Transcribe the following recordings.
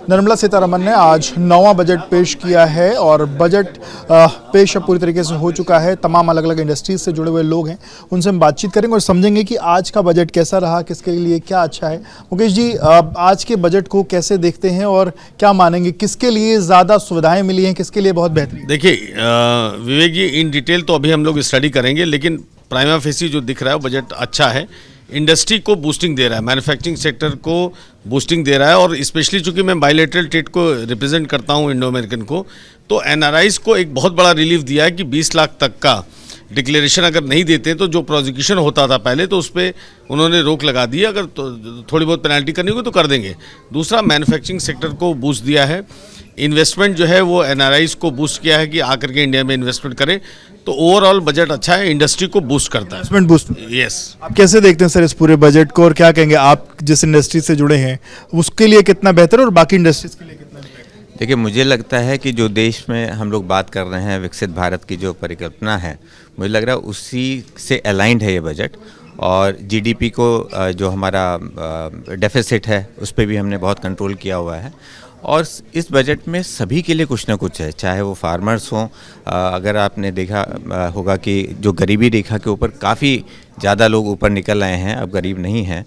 निर्मला सीतारमण ने आज 9वां बजट पेश किया है और बजट पेश अब पूरी तरीके से हो चुका है। तमाम अलग अलग इंडस्ट्रीज से जुड़े हुए लोग हैं, उनसे हम बातचीत करेंगे और समझेंगे कि आज का बजट कैसा रहा, किसके लिए क्या अच्छा है। मुकेश जी, आज के बजट को कैसे देखते हैं और क्या मानेंगे, किसके लिए ज़्यादा सुविधाएं मिली हैं, किसके लिए बहुत बेहतरीन? देखिए विवेक जी, इन डिटेल तो अभी हम लोग स्टडी करेंगे, लेकिन प्राइमा फेसी जो दिख रहा है बजट अच्छा है। इंडस्ट्री को बूस्टिंग दे रहा है, मैन्युफैक्चरिंग सेक्टर को बूस्टिंग दे रहा है और स्पेशली चूंकि मैं बायलैटरल ट्रेड को रिप्रेजेंट करता हूं इंडो अमेरिकन को, तो एनआरआईज को एक बहुत बड़ा रिलीफ दिया है कि 20 लाख तक का डिक्लेरेशन अगर नहीं देते तो जो प्रोसिक्यूशन होता था पहले, तो उस पर उन्होंने रोक लगा दी। अगर तो थोड़ी बहुत पेनल्टी करनी होगी तो कर देंगे। दूसरा, मैन्युफैक्चरिंग सेक्टर को बूस्ट दिया है। इन्वेस्टमेंट जो है वो एनआरआईज को बूस्ट किया है कि आकर के इंडिया में इन्वेस्टमेंट करें। तो ओवरऑल बजट अच्छा है, इंडस्ट्री को बूस्ट करता है। Investment boost. यस। आप कैसे देखते हैं सर इस पूरे बजट को और क्या कहेंगे, आप जिस इंडस्ट्री से जुड़े हैं उसके लिए कितना बेहतर और बाकी इंडस्ट्रीज के लिए कितना बेहतर? देखिए, मुझे लगता है कि जो देश में हम लोग बात कर रहे हैं, विकसित भारत की जो परिकल्पना है, मुझे लग रहा है उसी से अलाइंड है ये बजट। और जीडीपी को जो हमारा डेफिसिट है उस पर भी हमने बहुत कंट्रोल किया हुआ है। और इस बजट में सभी के लिए कुछ ना कुछ है, चाहे वो फार्मर्स हों। अगर आपने देखा होगा कि जो गरीबी रेखा के ऊपर काफ़ी ज़्यादा लोग ऊपर निकल आए हैं, अब गरीब नहीं हैं।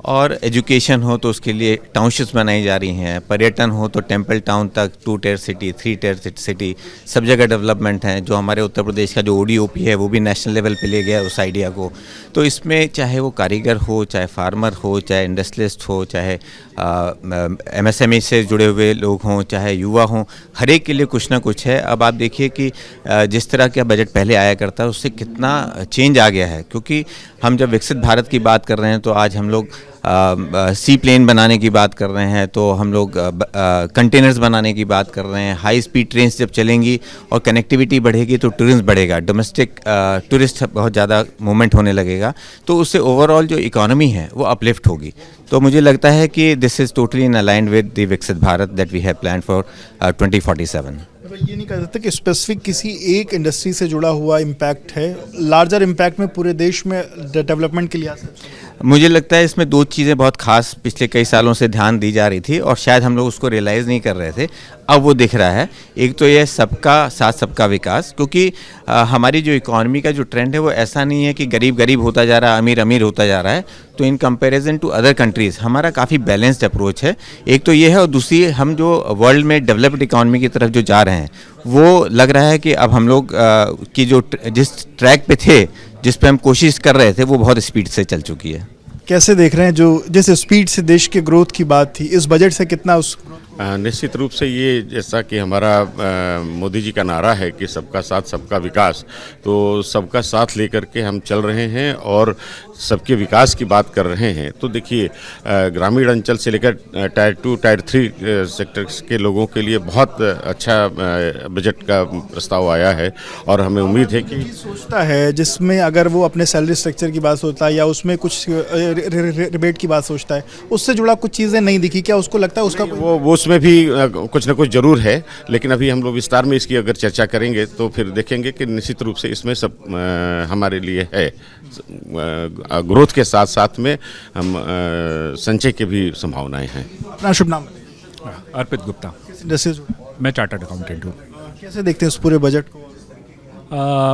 और एजुकेशन हो तो उसके लिए टाउनशिप्स बनाई जा रही हैं। पर्यटन हो तो टेम्पल टाउन तक 2 टियर सिटी, 3 टियर सिटी, सब जगह डेवलपमेंट है। जो हमारे उत्तर प्रदेश का जो ओडीओपी है वो भी नेशनल लेवल पे ले गया उस आइडिया को। तो इसमें चाहे वो कारीगर हो, चाहे फार्मर हो, चाहे इंडस्ट्रियलिस्ट हो, चाहे एमएसएमई से जुड़े हुए लोग हों, चाहे युवा हों, हर एक के लिए कुछ ना कुछ है। अब आप देखिए कि जिस तरह का बजट पहले आया करता है उससे कितना चेंज आ गया है। क्योंकि हम जब विकसित भारत की बात कर रहे हैं तो आज हम लोग सी प्लेन बनाने की बात कर रहे हैं, तो हम लोग कंटेनर्स बनाने की बात कर रहे हैं। हाई स्पीड ट्रेन्स जब चलेंगी और कनेक्टिविटी बढ़ेगी तो टूरिज्म बढ़ेगा, डोमेस्टिक टूरिस्ट बहुत ज़्यादा मूवमेंट होने लगेगा। तो उससे ओवरऑल जो इकोनॉमी है वो अपलिफ्ट होगी। तो मुझे लगता है कि this is totally in aligned with the Viksit Bharat that we have planned for 2047। ये नहीं कह सकते कि स्पेसिफिक किसी एक इंडस्ट्री से जुड़ा हुआ इम्पैक्ट है, लार्जर इम्पैक्ट में पूरे देश में डेवलपमेंट के लिहाज से? मुझे लगता है इसमें 2 चीज़ें बहुत खास पिछले कई सालों से ध्यान दी जा रही थी और शायद हम लोग उसको रियलाइज़ नहीं कर रहे थे, अब वो दिख रहा है। एक तो ये सबका साथ सबका विकास, क्योंकि हमारी जो इकॉनमी का जो ट्रेंड है वो ऐसा नहीं है कि गरीब गरीब होता जा रहा है, अमीर अमीर होता जा रहा है। तो in comparison to other countries हमारा काफ़ी बैलेंस्ड अप्रोच है। एक तो ये है, और दूसरी हम जो वर्ल्ड में डेवलप्ड इकॉनमी की तरफ जो जा रहे हैं वो लग रहा है कि अब हम लोग की जो जिस ट्रैक पे थे, जिस पे हम कोशिश कर रहे थे, वो बहुत स्पीड से चल चुकी है। कैसे देख रहे हैं जो जिस स्पीड से देश के ग्रोथ की बात थी, इस बजट से कितना उस? निश्चित रूप से ये जैसा कि हमारा मोदी जी का नारा है कि सबका साथ सबका विकास, तो सबका साथ लेकर के हम चल रहे हैं और सबके विकास की बात कर रहे हैं। तो देखिए, ग्रामीण अंचल से लेकर टायर 2 टायर 3 सेक्टर्स के लोगों के लिए बहुत अच्छा बजट का प्रस्ताव आया है और हमें उम्मीद है कि सोचता है जिसमें अगर वो अपने सैलरी स्ट्रक्चर की बात सोचता है या उसमें कुछ रिबेट की बात सोचता है, उससे जुड़ा कुछ चीज़ें नहीं दिखी, क्या उसको लगता है उसका वो उसमें भी कुछ ना कुछ जरूर है। लेकिन अभी हम लोग विस्तार में इसकी अगर चर्चा करेंगे तो फिर देखेंगे कि निश्चित रूप से इसमें सब हमारे लिए है। ग्रोथ के साथ साथ में हम संचय की भी संभावनाएं हैं। अपना शुभ नाम? अर्पित गुप्ता। किस इंडस्ट्री से? मैं चार्टर्ड अकाउंटेंट हूँ। कैसे देखते हैं उस पूरे बजट को?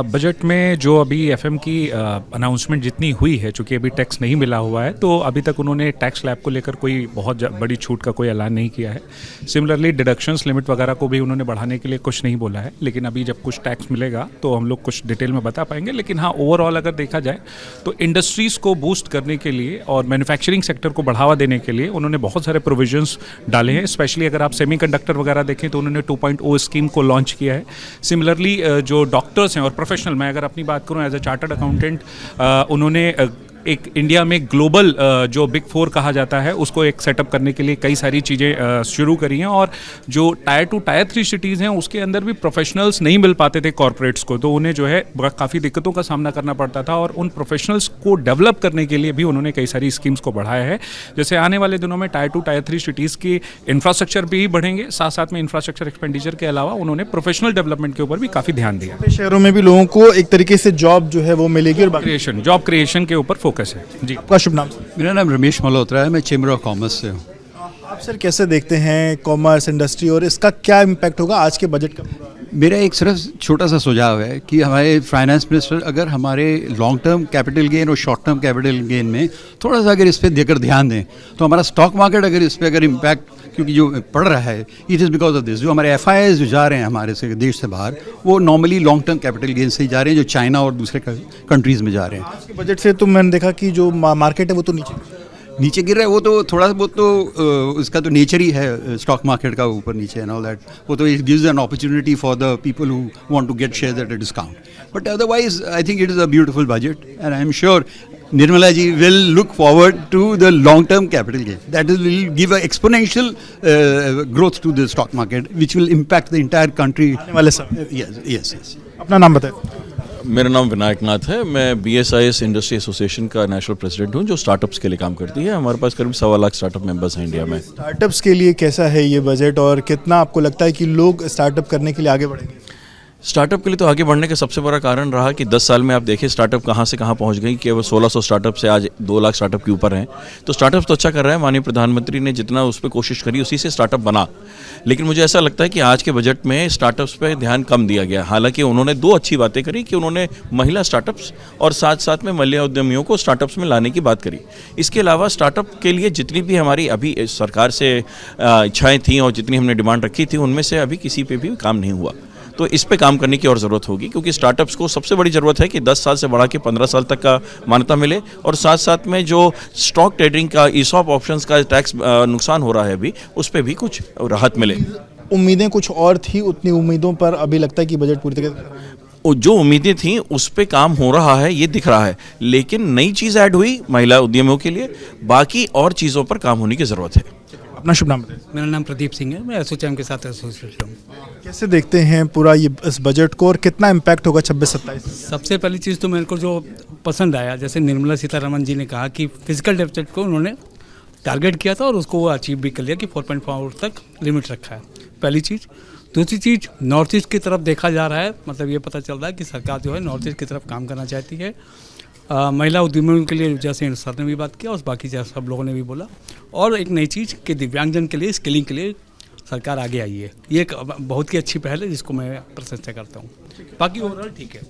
बजट में जो अभी एफएम की अनाउंसमेंट जितनी हुई है, चूँकि अभी टैक्स नहीं मिला हुआ है, तो अभी तक उन्होंने टैक्स स्लैब को लेकर कोई बहुत बड़ी छूट का कोई ऐलान नहीं किया है। सिमिलरली डिडक्शंस लिमिट वगैरह को भी उन्होंने बढ़ाने के लिए कुछ नहीं बोला है। लेकिन अभी जब कुछ टैक्स मिलेगा तो हम लोग कुछ डिटेल में बता पाएंगे। लेकिन हाँ, ओवरऑल अगर देखा जाए तो इंडस्ट्रीज़ को बूस्ट करने के लिए और मैन्युफैक्चरिंग सेक्टर को बढ़ावा देने के लिए उन्होंने बहुत सारे प्रोविजंस डाले हैं। स्पेशली अगर आप सेमीकंडक्टर वगैरह देखें तो उन्होंने 2.0 स्कीम को लॉन्च किया है। सिमिलरली जो डॉक्टर्स हैं और प्रोफेशनल, मैं अगर अपनी बात करूं एज अ चार्टर्ड अकाउंटेंट, उन्होंने एक इंडिया में ग्लोबल जो बिग 4 कहा जाता है उसको एक सेटअप करने के लिए कई सारी चीज़ें शुरू करी हैं। और जो टायर 2 टायर 3 सिटीज़ हैं उसके अंदर भी प्रोफेशनल्स नहीं मिल पाते थे कॉरपोरेट्स को, तो उन्हें जो है काफ़ी दिक्कतों का सामना करना पड़ता था। और उन प्रोफेशनल्स को डेवलप करने के लिए भी उन्होंने कई सारी स्कीम्स को बढ़ाया है। जैसे आने वाले दिनों में टायर 2 टायर 3 सिटीज़ की इंफ्रास्ट्रक्चर भी बढ़ेंगे, साथ साथ में इंफ्रास्ट्रक्चर एक्सपेंडिचर के अलावा उन्होंने प्रोफेशनल डेवलपमेंट के ऊपर भी काफ़ी ध्यान दिया। शहरों में भी लोगों को एक तरीके से जॉब जो है वो मिलेगी और जॉब क्रिएशन के ऊपर फोकस है। जी, आपका शुभ नाम? मेरा नाम रमेश मल्होत्रा है, मैं चेंबर ऑफ कॉमर्स से हूँ। आप सर कैसे देखते हैं कॉमर्स इंडस्ट्री और इसका क्या इम्पैक्ट होगा आज के बजट का? मेरा एक सिर्फ छोटा सा सुझाव है कि हमारे फाइनेंस मिनिस्टर अगर हमारे लॉन्ग टर्म कैपिटल गेन और शॉर्ट टर्म कैपिटल गेन में थोड़ा सा अगर इस पर देकर ध्यान दें तो हमारा स्टॉक मार्केट अगर इस पर अगर इम्पैक्ट क्योंकि जो पड़ रहा है it is because of this, जो हमारे FIIs जो जा रहे हैं हमारे से देश से बाहर वो normally long term capital gain से ही जा रहे हैं, जो चाइना और दूसरे कंट्रीज़ में जा रहे हैं। आज के बजट से तो मैंने देखा कि जो मार्केट है वो तो नीचे गिर रहा है, वो तो थोड़ा बहुत तो उसका तो नेचर ही है स्टॉक मार्केट का ऊपर नीचे एंड ऑल दैट, वो तो it gives an opportunity for the people who want to get shares at a discount, but otherwise I think it is a beautiful budget and I am sure Nirmala ji will look forward to the long-term capital gain. That will give an exponential growth to the stock market, which will impact the entire country. आने वाले समय। Yes. अपना नाम बताएं। मेरा नाम विनायक नाथ है। मैं BSIS इंडस्ट्री एसोसिएशन का नेशनल प्रेसिडेंट हूँ जो स्टार्टअप्स के लिए काम करती है। हमारे पास करीब 1.25 लाख स्टार्टअप मेंबर्स हैं इंडिया में। स्टार्टअप्स के लिए कैसा है ये बजट और कितना आपको लगता है कि लोग स्टार्टअप करने के लिए आगे बढ़ेंगे? स्टार्टअप के लिए तो आगे बढ़ने का सबसे बड़ा कारण रहा कि 10 साल में आप देखिए स्टार्टअप कहाँ से कहाँ पहुँच गई, केवल 1600 स्टार्टअप से आज 2 लाख स्टार्टअप के ऊपर हैं। तो स्टार्टअप तो अच्छा कर रहा है, माननीय प्रधानमंत्री ने जितना उस पर कोशिश करी उसी से स्टार्टअप बना, लेकिन मुझे ऐसा लगता है कि आज के बजट में स्टार्टअप्स पे ध्यान कम दिया गया। हालांकि उन्होंने 2 अच्छी बातें करी कि उन्होंने महिला स्टार्टअप्स और साथ साथ में महिला उद्यमियों को स्टार्टअप्स में लाने की बात करी। इसके अलावा स्टार्टअप के लिए जितनी भी हमारी अभी सरकार से इच्छाएँ थीं और जितनी हमने डिमांड रखी थी उनमें से अभी किसी पे भी काम नहीं हुआ। तो इस पे काम करने की और ज़रूरत होगी, क्योंकि स्टार्टअप्स को सबसे बड़ी ज़रूरत है कि 10 साल से बढ़ा के 15 साल तक का मान्यता मिले और साथ साथ में जो स्टॉक ट्रेडिंग का ESOP ऑप्शंस का टैक्स नुकसान हो रहा है अभी उस पर भी कुछ राहत मिले। उम्मीदें कुछ और थी, उतनी उम्मीदों पर अभी लगता है कि बजट पूरी तरह जो उम्मीदें थी उस पे काम हो रहा है, ये दिख रहा है, लेकिन नई चीज़ ऐड हुई महिला उद्यमियों के लिए, बाकी और चीज़ों पर काम होने की ज़रूरत है। अपना शुभ नाम बताएं। मेरा नाम प्रदीप सिंह है, मैं एसोचैम के साथ एसोसिएट हूँ। कैसे देखते हैं पूरा ये इस बजट को और कितना इम्पैक्ट होगा 26-27? सबसे पहली चीज़ तो मेरे को जो पसंद आया, जैसे निर्मला सीतारमण जी ने कहा कि फिजिकल डेफिसिट को उन्होंने टारगेट किया था और उसको वो अचीव भी कर लिया कि 4.4 तक लिमिट रखा है, पहली चीज़। दूसरी चीज़, नॉर्थ ईस्ट की तरफ देखा जा रहा है, मतलब ये पता चल रहा है कि सरकार जो है नॉर्थ ईस्ट की तरफ काम करना चाहती है। महिला उद्यमियों के लिए जैसे सर ने भी बात किया और बाकी जैसे सब लोगों ने भी बोला, और एक नई चीज़ कि दिव्यांगजन के लिए स्किलिंग के लिए सरकार आगे आई है। ये एक बहुत ही अच्छी पहल है जिसको मैं प्रशंसा करता हूँ। बाकी ओवरऑल ठीक है।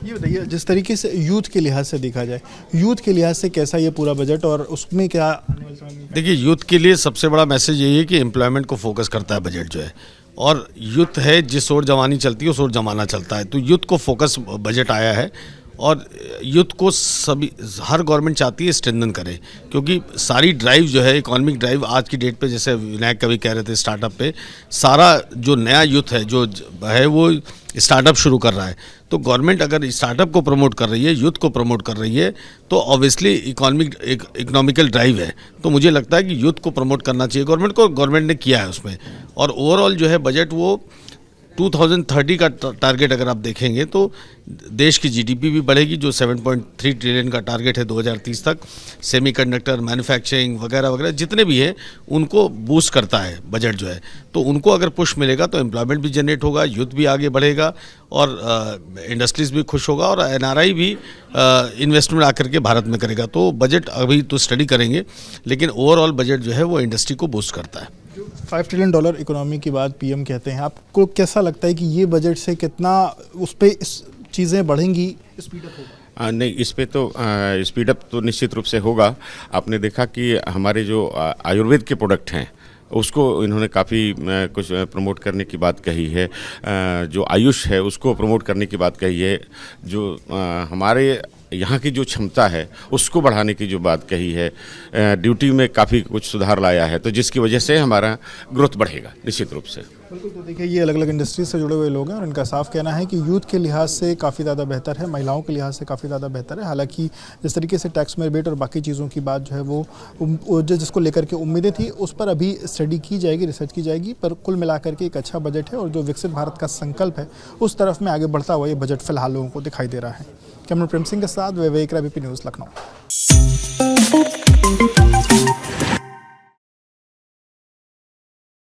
ये बताइए, जिस तरीके से यूथ के लिहाज से देखा जाए, यूथ के लिहाज से कैसा ये पूरा बजट और उसमें क्या? देखिए, यूथ के लिए सबसे बड़ा मैसेज यही है कि एम्प्लॉयमेंट को फोकस करता है बजट जो है, और यूथ है जिस ओर जवानी चलती है उस ओर जमाना चलता है। तो यूथ को फोकस बजट आया है और यूथ को सभी हर गवर्नमेंट चाहती है स्ट्रेंथन करे, क्योंकि सारी ड्राइव जो है इकोनॉमिक ड्राइव आज की डेट पे, जैसे विनायक कभी कह रहे थे स्टार्टअप पे, सारा जो नया यूथ है जो है वो स्टार्टअप शुरू कर रहा है। तो गवर्नमेंट अगर स्टार्टअप को प्रमोट कर रही है, यूथ को प्रमोट कर रही है, तो ऑब्वियसली इकोनॉमिकल ड्राइव है। तो मुझे लगता है कि यूथ को प्रमोट करना चाहिए गवर्नमेंट को, गवर्नमेंट ने किया है उसमें। और ओवरऑल जो है बजट वो 2030 का टारगेट अगर आप देखेंगे तो देश की जीडीपी भी बढ़ेगी, जो 7.3 ट्रिलियन का टारगेट है 2030 तक। सेमीकंडक्टर, मैन्युफैक्चरिंग वगैरह वगैरह जितने भी हैं उनको बूस्ट करता है बजट जो है। तो उनको अगर पुश मिलेगा तो एम्प्लॉयमेंट भी जनरेट होगा, यूथ भी आगे बढ़ेगा और इंडस्ट्रीज भी खुश होगा और NRI भी इन्वेस्टमेंट आकर के भारत में करेगा। तो बजट अभी तो स्टडी करेंगे, लेकिन ओवरऑल बजट जो है वो इंडस्ट्री को बूस्ट करता है। $5 ट्रिलियन इकोनॉमी की बात PM कहते हैं, आपको कैसा लगता है कि ये बजट से कितना उस पर चीज़ें बढ़ेंगी, स्पीडअप होगा? नहीं, इस पे तो स्पीडअप तो निश्चित रूप से होगा। आपने देखा कि हमारे जो आयुर्वेद के प्रोडक्ट हैं उसको इन्होंने काफ़ी कुछ प्रमोट करने की बात कही है, जो आयुष है उसको प्रमोट करने की बात कही है, जो हमारे यहाँ की जो क्षमता है उसको बढ़ाने की जो बात कही है, ड्यूटी में काफ़ी कुछ सुधार लाया है, तो जिसकी वजह से हमारा ग्रोथ बढ़ेगा निश्चित रूप से। बिल्कुल। तो देखिए, ये अलग अलग इंडस्ट्रीज से जुड़े हुए लोग हैं और इनका साफ कहना है कि यूथ के लिहाज से काफ़ी ज़्यादा बेहतर है, महिलाओं के लिहाज से काफ़ी ज़्यादा बेहतर है। हालांकि जिस तरीके से टैक्स में रिबेट और बाकी चीज़ों की बात जो है वो जिसको लेकर के उम्मीदें थी उस पर अभी स्टडी की जाएगी, रिसर्च की जाएगी, पर कुल मिलाकर के एक अच्छा बजट है और जो विकसित भारत का संकल्प है उस तरफ में आगे बढ़ता हुआ ये बजट फिलहाल लोगों को दिखाई दे रहा है। कैमरा प्रेम सिंह के साथ विवेक, ABP न्यूज़, लखनऊ।